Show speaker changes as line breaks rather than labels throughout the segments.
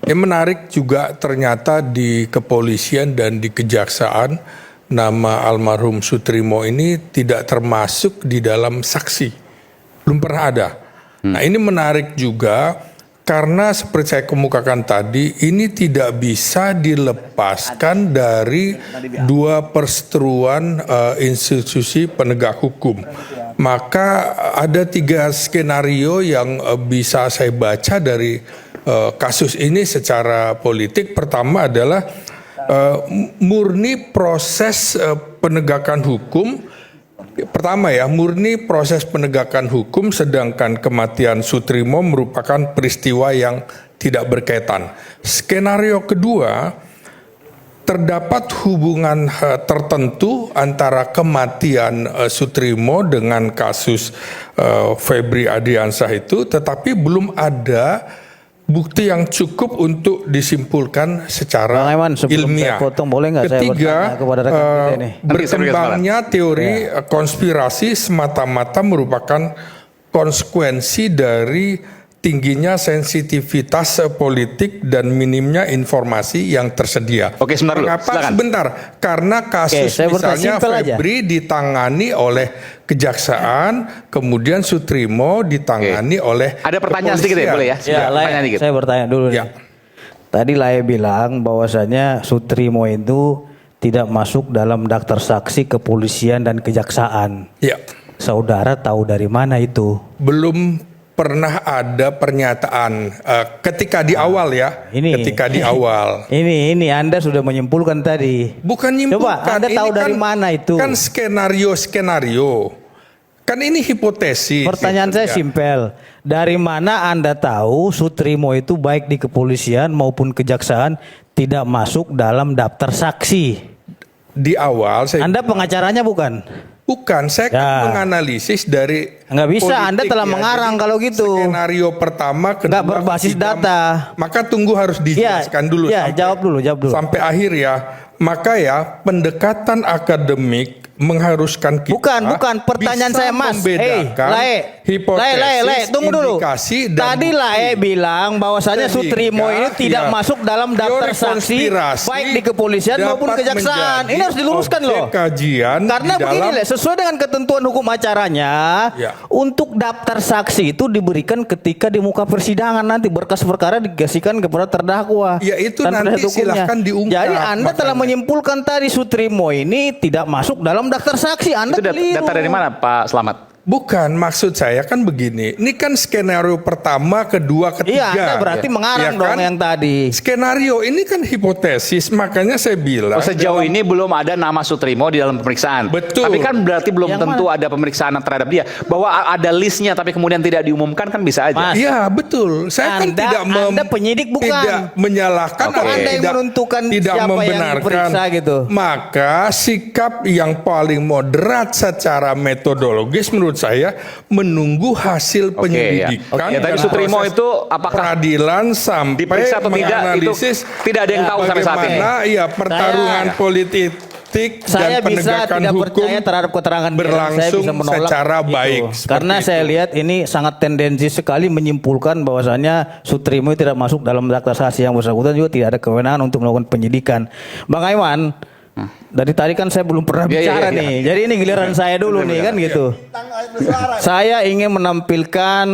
Yang menarik juga ternyata di kepolisian dan di kejaksaan nama almarhum Sutrimo ini tidak termasuk di dalam saksi. Belum pernah ada. Nah ini menarik juga karena seperti saya kemukakan tadi ini tidak bisa dilepaskan dari dua perseteruan institusi penegak hukum. Maka ada 3 skenario yang bisa saya baca dari kasus ini secara politik. Pertama adalah murni proses penegakan hukum. Pertama ya, murni proses penegakan hukum, sedangkan kematian Sutrimo merupakan peristiwa yang tidak berkaitan. Skenario kedua, terdapat hubungan tertentu antara kematian Sutrimo dengan kasus Febri Ardiansyah itu, tetapi belum ada bukti yang cukup untuk disimpulkan secara ilmiah. Ketiga, berkembangnya teori konspirasi semata-mata merupakan konsekuensi dari tingginya sensitivitas politik dan minimnya informasi yang tersedia.
Oke, sebentar dulu.
Kenapa? Sebentar. Karena kasus misalnya Febri ditangani oleh kejaksaan, kemudian Sutrimo ditangani oleh
ada pertanyaan sedikit ya, boleh ya?
Saya bertanya dulu nih. Tadi Lae bilang bahwasanya Sutrimo itu tidak masuk dalam daftar saksi kepolisian dan kejaksaan.
Ya.
Saudara tahu dari mana itu?
Belum pernah ada pernyataan ketika di awal ya. Ketika di awal.
Ini Anda sudah menyimpulkan tadi.
Bukan nyimpulkan.
Coba Anda tahu dari mana itu?
Kan skenario. Kan ini hipotesis.
Pertanyaan saya simpel. Dari mana Anda tahu Sutrimo itu baik di kepolisian maupun kejaksaan tidak masuk dalam daftar saksi?
Di awal saya...
Anda pengacaranya bukan?
Bukan, saya kan menganalisis dari...
Nggak bisa, Anda telah mengarang kalau gitu.
Skenario pertama, kedua...
Nggak berbasis data.
Maka tunggu harus dijelaskan dulu.
Jawab dulu.
Sampai akhir ya. Maka ya, pendekatan akademik mengharuskan kita...
Bukan, pertanyaan saya Mas.
Hipotesis,
tunggu dulu.
Tadi
Lae bilang bahwasanya Sutrimo ini tidak masuk dalam daftar saksi baik di kepolisian maupun kejaksaan. Ini harus diluruskan loh. Karena begini sesuai dengan ketentuan hukum acaranya, untuk daftar saksi itu diberikan ketika di muka persidangan, nanti berkas perkara dikasihkan kepada terdakwa.
Ya itu nanti silahkan diungkap.
Jadi Anda telah menyimpulkan tadi Sutrimo ini tidak masuk dalam daftar saksi. Anda
itu data dari mana Pak Slamet?
Bukan, maksud saya kan begini. Ini kan skenario pertama, kedua, ketiga.
Iya, Anda berarti mengarang dong yang tadi.
Skenario ini kan hipotesis, makanya saya bilang.
Sejauh ini belum ada nama Sutrimo di dalam pemeriksaan.
Betul.
Tapi kan berarti belum tentu ada pemeriksaan terhadap dia. Bahwa ada listnya tapi kemudian tidak diumumkan kan bisa aja.
Iya, betul. Saya kan tidak
Anda penyidik bukan.
Tidak menyalahkan atau
Anda yang menentukan
tidak
siapa
membenarkan.
yang diperiksa gitu.
Maka sikap yang paling moderat secara metodologis menurut saya menunggu hasil penyelidikan.
Tapi Sutrimo itu apakah
peradilan sampai
diperiksa atau tidak itu tidak ada yang tahu sampai saat ini.
Ya pertarungan politik
saya
dan
bisa
penegakan
tidak
hukum
percaya terhadap keterangan
berlangsung
saya bisa menolak
secara baik.
Karena saya lihat ini sangat tendensi sekali menyimpulkan bahwasannya Sutrimo tidak masuk dalam daftar saksi, yang bersangkutan juga tidak ada kewenangan untuk melakukan penyidikan. Bang Aiman, dari tadi kan saya belum pernah bicara nih. Jadi ini giliran saya dulu nih kan gitu. Saya ingin menampilkan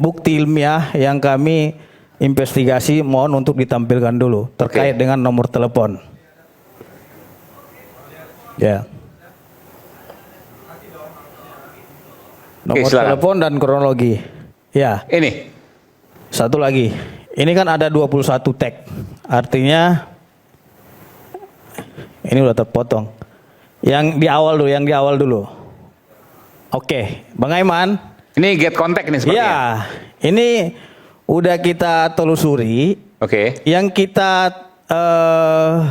bukti ilmiah yang kami investigasi, mohon untuk ditampilkan dulu terkait dengan nomor telepon. Ya. Nomor telepon dan kronologi. Ya.
Ini.
Satu lagi. Ini kan ada 21 tag. Artinya ini udah terpotong. Yang di awal dulu. Oke, Bang Aiman.
Ini get contact nih sepertinya.
Ya, ini udah kita telusuri.
Oke.
Yang kita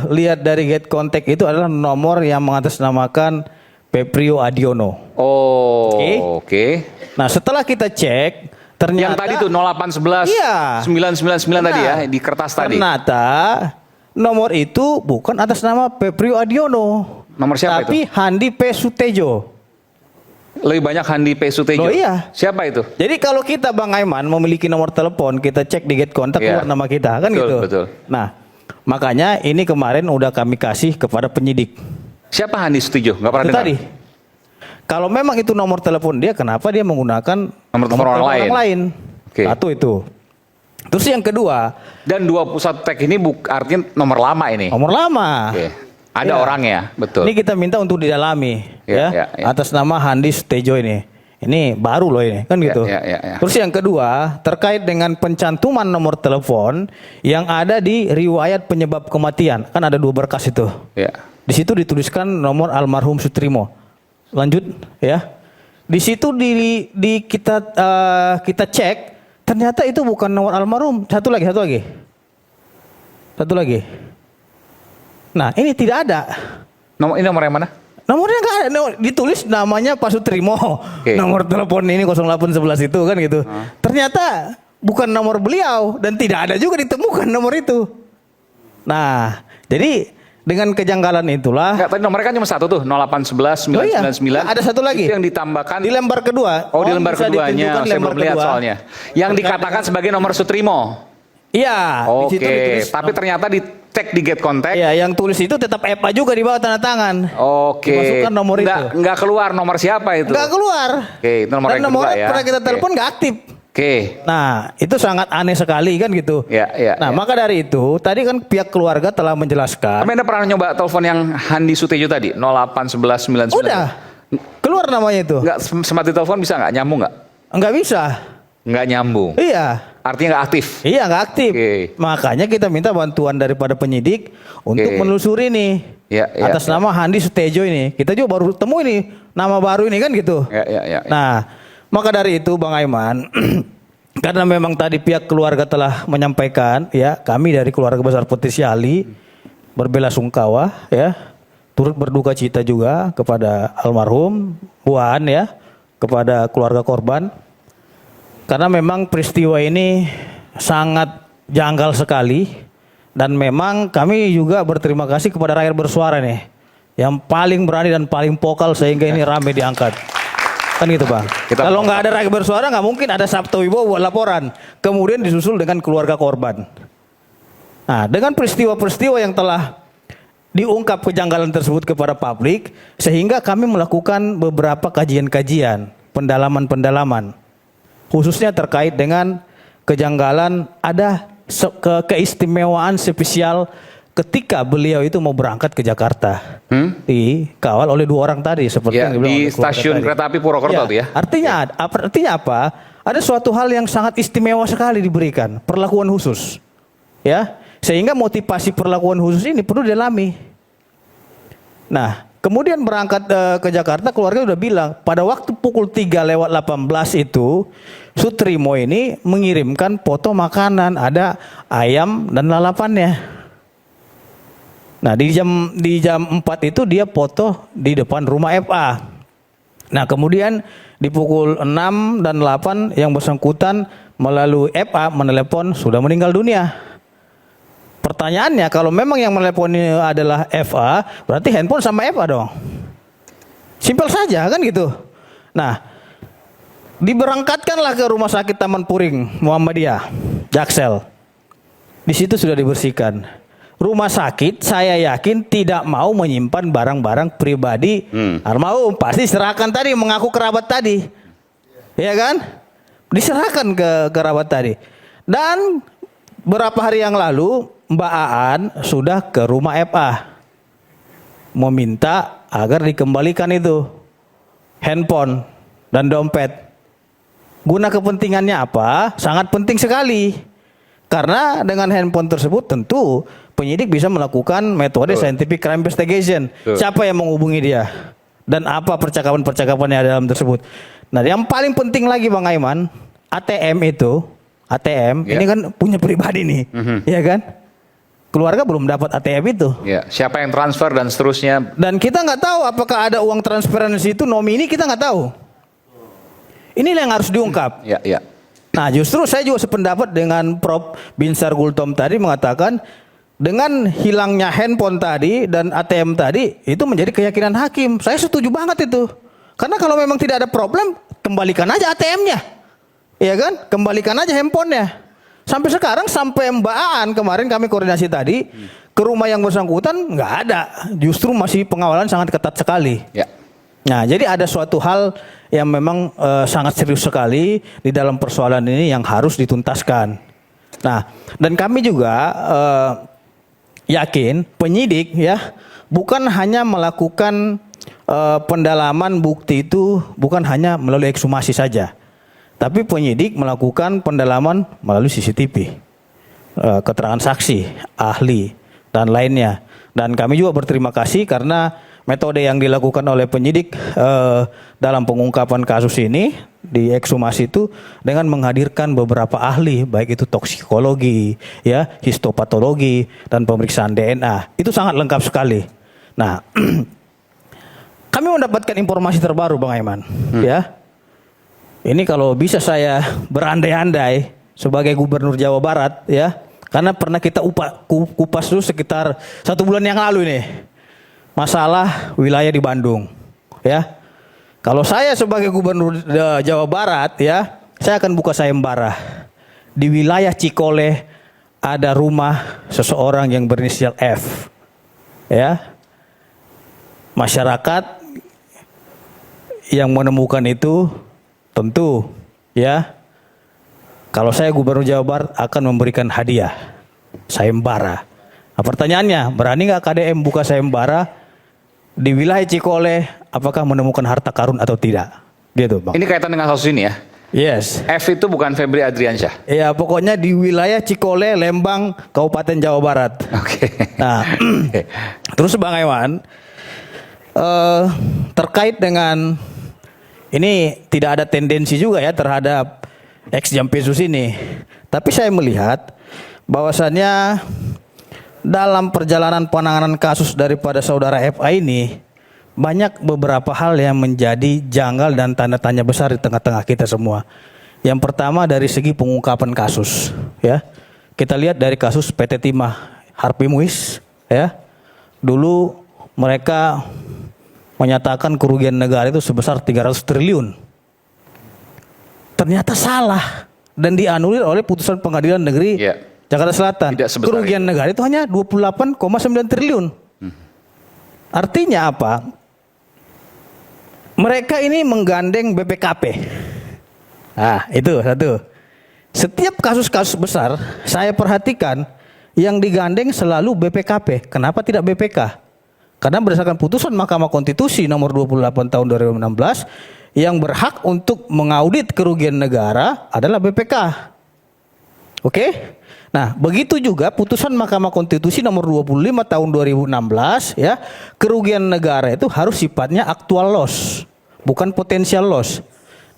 lihat dari get contact itu adalah nomor yang mengatasnamakan Peprio Adiono.
Oke.
Nah, setelah kita cek, ternyata
yang tadi tuh 0811 999 tadi ya di kertas tadi.
Ternyata nomor itu bukan atas nama Peprio Adiono.
Nomor siapa
tapi
itu?
Handi P. Sutejo.
lebih banyak Handi P. Sutejo.
Oh iya.
Siapa itu?
Jadi kalau kita Bang Aiman memiliki nomor telepon, kita cek di get kontak
Iya.
keluar nama kita, kan
Betul,
gitu.
betul.
Nah, makanya ini kemarin udah kami kasih kepada penyidik.
Siapa Handi Sutejo? Nggak pernah
Itu
dengar.
tadi. Kalau memang itu nomor telepon dia, kenapa dia menggunakan
Nomor telepon orang lain? Oke.
Satu itu. Terus yang kedua,
Dan 21 tag ini artinya nomor lama ini.
nomor lama.
Oke. Ada
Iya.
orangnya, betul.
Ini kita minta untuk didalami,
Iya,
ya,
iya, iya.
atas nama Handi Sutejo ini. Ini baru loh ini, kan
Iya,
gitu.
iya, iya, iya.
Terus yang kedua, terkait dengan pencantuman nomor telepon yang ada di riwayat penyebab kematian, kan ada 2 berkas itu.
Ya.
Di situ dituliskan nomor almarhum Sutrimo. Lanjut, ya. Di situ kita cek, ternyata itu bukan nomor almarhum. Satu lagi. Nah, ini tidak ada.
Ini nomor yang mana?
Nomornya nggak ada, ditulis namanya Pak Sutrimo.
Oke.
Nomor telepon ini 0811 itu kan gitu. Ternyata bukan nomor beliau dan tidak ada juga ditemukan nomor itu. Nah, jadi dengan kejanggalan itulah.
Enggak, tadi nomornya kan cuma satu tuh, 0811
Oh iya,
999.
ada satu lagi.
Itu yang ditambahkan
Di lembar kedua.
Oh, di lembar
bisa
keduanya,
ditunjukkan
saya
lembar
belum lihat
kedua.
soalnya. Yang dikatakan sebagai nomor Sutrimo.
Iya. di situ
Oke,
ditulis
tapi ternyata di tag di get contact.
Iya, yang tulis itu tetap EPA juga di bawah tanda tangan.
Oke.
Dimasukkan nomor itu.
Nggak keluar nomor siapa itu.
Nggak keluar.
Oke, itu nomor
Dan
yang kedua
nomornya
ya.
pernah kita
Oke.
telepon nggak aktif.
Oke.
Nah, itu sangat aneh sekali kan gitu.
Ya.
Nah, maka dari itu, tadi kan pihak keluarga telah menjelaskan.
Tapi Anda pernah nyoba telepon yang Handi Sutejo tadi, 0811 999.
Udah, keluar namanya itu.
Nggak sempat ditelepon bisa nggak nyambung nggak?
Nggak bisa.
Nggak nyambung.
Iya.
Artinya nggak aktif.
Iya, nggak aktif.
Oke.
Makanya kita minta bantuan daripada penyidik untuk
Oke.
menelusuri nih.
Ya,
atas nama Handi Sutejo ini. Kita juga baru temu ini nama baru ini kan gitu.
Ya.
Nah, maka dari itu Bang Aiman, karena memang tadi pihak keluarga telah menyampaikan, ya, kami dari keluarga besar Petisi Ali berbelasungkawa, ya, turut berduka cita juga kepada almarhum Puan, ya, kepada keluarga korban. Karena memang peristiwa ini sangat janggal sekali dan memang kami juga berterima kasih kepada rakyat bersuara nih yang paling berani dan paling vokal sehingga ini rame diangkat. Kan gitu Bang. Kalau nggak ada rakyat bersuara nggak mungkin ada Sabto Wibowo buat laporan. Kemudian disusul dengan keluarga korban. Nah, dengan peristiwa-peristiwa yang telah diungkap kejanggalan tersebut kepada publik, sehingga kami melakukan beberapa kajian-kajian, pendalaman-pendalaman, khususnya terkait dengan kejanggalan ada keistimewaan spesial ketika beliau itu mau berangkat ke Jakarta, dikawal oleh 2 orang tadi seperti
Ya,
yang dibilang
di
oleh keluarga
stasiun
tadi.
kereta api Purwokerto tuh ya.
Artinya apa? Ada suatu hal yang sangat istimewa sekali diberikan, perlakuan khusus. Ya, sehingga motivasi perlakuan khusus ini perlu didalami. Nah, kemudian berangkat ke Jakarta, keluarga udah bilang pada waktu pukul 3:18 itu Sutrimo ini mengirimkan foto makanan, ada ayam dan lalapannya. Nah, di jam 4 itu dia foto di depan rumah FA. Nah, kemudian di pukul 6 dan 8 yang bersangkutan melalui FA menelepon sudah meninggal dunia. Pertanyaannya, kalau memang yang menelepon ini adalah FA, berarti handphone sama FA dong. Simpel saja kan gitu. Nah, diberangkatkanlah ke Rumah Sakit Taman Puring Muhammadiyah, Jaksel. Di situ sudah dibersihkan. Rumah sakit saya yakin tidak mau menyimpan barang-barang pribadi almarhum. Pasti serahkan tadi, mengaku kerabat tadi. Ya kan? Diserahkan ke kerabat tadi. Dan beberapa hari yang lalu Mbak Aan sudah ke rumah FA meminta agar dikembalikan itu handphone dan dompet. Guna kepentingannya apa? Sangat penting sekali. Karena dengan handphone tersebut tentu penyidik bisa melakukan metode scientific crime investigation. Siapa yang menghubungi dia? Dan apa percakapan-percakapan yang ada dalam tersebut. Nah, yang paling penting lagi Bang Aiman, ATM ini kan punya pribadi nih. Ya kan? Keluarga belum dapat ATM itu.
Ya, siapa yang transfer dan seterusnya.
Dan kita nggak tahu apakah ada uang transferansi itu nomini, kita nggak tahu. Inilah yang harus diungkap.
Ya.
Nah, justru saya juga sependapat dengan Prof. Binsar Gultom tadi mengatakan dengan hilangnya handphone tadi dan ATM tadi itu menjadi keyakinan hakim. Saya setuju banget itu. Karena kalau memang tidak ada problem, kembalikan aja ATM-nya. Iya kan? Kembalikan aja handphonenya. Sampai sekarang, sampai Mbak Aan kemarin kami koordinasi tadi, ke rumah yang bersangkutan nggak ada. Justru masih pengawalan sangat ketat sekali.
Ya.
Nah, jadi ada suatu hal yang memang sangat serius sekali di dalam persoalan ini yang harus dituntaskan. Nah, dan kami juga yakin penyidik ya bukan hanya melakukan pendalaman bukti itu bukan hanya melalui ekshumasi saja, tapi penyidik melakukan pendalaman melalui CCTV, keterangan saksi, ahli dan lainnya. Dan kami juga berterima kasih karena metode yang dilakukan oleh penyidik dalam pengungkapan kasus ini di ekshumasi itu dengan menghadirkan beberapa ahli, baik itu toksikologi, ya, histopatologi dan pemeriksaan DNA. Itu sangat lengkap sekali. Nah, kami mendapatkan informasi terbaru, Bang Aiman, ya. Ini kalau bisa saya berandai-andai sebagai Gubernur Jawa Barat, ya, karena pernah kita kupas dulu sekitar 1 bulan yang lalu nih. Masalah wilayah di Bandung, ya. Kalau saya sebagai Gubernur Jawa Barat, ya, saya akan buka sayembara. Di wilayah Cikole ada rumah seseorang yang berinisial F, ya. Masyarakat yang menemukan itu tentu, ya, kalau saya Gubernur Jawa Barat akan memberikan hadiah sayembara. Nah, pertanyaannya, berani nggak KDM buka sayembara di wilayah Cikole, apakah menemukan harta karun atau tidak? Gitu, Bang.
Ini kaitan dengan kasus ini ya?
Yes.
F itu bukan Febri Adriansyah?
Ya, pokoknya di wilayah Cikole, Lembang, Kabupaten Jawa Barat.
Oke.
Nah, terus Bang Aiwan, terkait dengan ini tidak ada tendensi juga ya terhadap ex Jampitsus ini. Tapi saya melihat bahwasannya dalam perjalanan penanganan kasus daripada saudara FA ini banyak beberapa hal yang menjadi janggal dan tanda tanya besar di tengah-tengah kita semua. Yang pertama dari segi pengungkapan kasus, ya. Kita lihat dari kasus PT Timah Harvey Muiz, ya. Dulu mereka menyatakan kerugian negara itu sebesar 300 triliun. Ternyata salah dan dianulir oleh putusan Pengadilan Negeri Jakarta Selatan. Kerugian negara itu hanya 28,9 triliun. Artinya apa? Mereka ini menggandeng BPKP. Nah, itu satu. Setiap kasus-kasus besar saya perhatikan yang digandeng selalu BPKP. Kenapa tidak BPK? Karena berdasarkan putusan Mahkamah Konstitusi nomor 28 tahun 2016 yang berhak untuk mengaudit kerugian negara adalah BPK. Oke? Nah, begitu juga putusan Mahkamah Konstitusi nomor 25 tahun 2016 ya, kerugian negara itu harus sifatnya actual loss, bukan potential loss.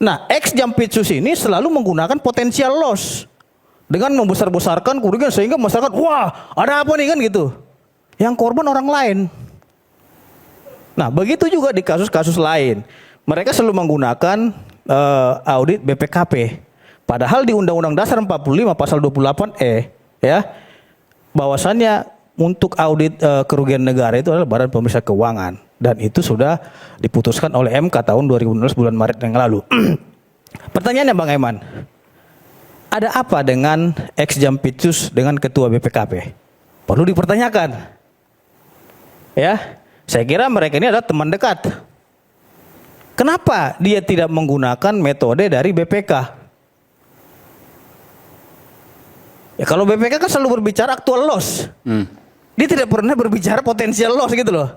Nah, ex Jampitsus ini selalu menggunakan potential loss dengan membesar-besarkan kerugian sehingga masyarakat, wah, ada apa nih kan gitu. Yang korban orang lain. Nah, begitu juga di kasus-kasus lain. Mereka selalu menggunakan audit BPKP. Padahal di Undang-Undang Dasar 45 pasal 28E ya, bahwasannya untuk audit kerugian negara itu adalah Badan Pemeriksa Keuangan dan itu sudah diputuskan oleh MK tahun 2016 bulan Maret yang lalu. Pertanyaannya Bang Aiman, ada apa dengan ex Jampitsus dengan ketua BPKP? Perlu dipertanyakan. Ya. Saya kira mereka ini adalah teman dekat. Kenapa dia tidak menggunakan metode dari BPK? Ya kalau BPK kan selalu berbicara actual loss. Dia tidak pernah berbicara potensial loss gitu loh.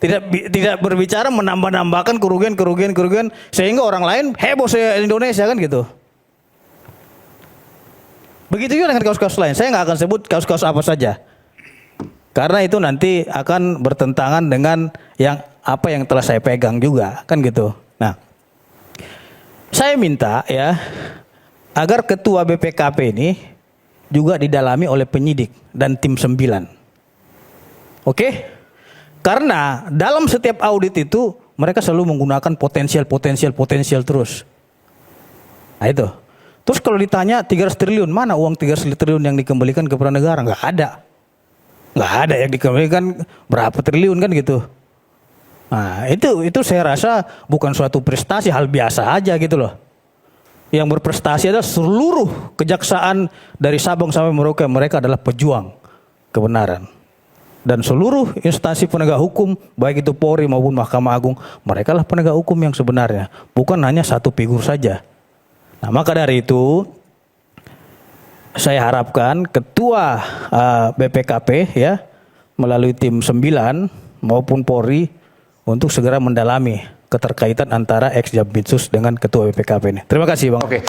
Tidak berbicara menambah-nambahkan kerugian sehingga orang lain heboh Indonesia kan gitu. Begitu juga dengan kasus-kasus lain. Saya nggak akan sebut kasus-kasus apa saja. Karena itu nanti akan bertentangan dengan yang apa yang telah saya pegang juga, kan gitu. Nah, saya minta ya agar ketua BPKP ini juga didalami oleh penyidik dan tim 9. Oke? Karena dalam setiap audit itu mereka selalu menggunakan potensial terus. Nah itu. Terus kalau ditanya 300 triliun, mana uang 300 triliun yang dikembalikan kepada negara? Nggak ada. Nggak ada yang dikembalikan berapa triliun kan gitu. Nah, itu saya rasa bukan suatu prestasi, hal biasa aja gitu loh. Yang berprestasi adalah seluruh kejaksaan dari Sabang sampai Merauke, mereka adalah pejuang kebenaran. Dan seluruh instansi penegak hukum, baik itu Polri maupun Mahkamah Agung, mereka lah penegak hukum yang sebenarnya, bukan hanya satu figur saja. Nah, maka dari itu saya harapkan Ketua BPKP ya melalui tim 9 maupun Polri untuk segera mendalami keterkaitan antara ex Jampitsus dengan Ketua BPKP ini. Terima kasih Bang.
Oke.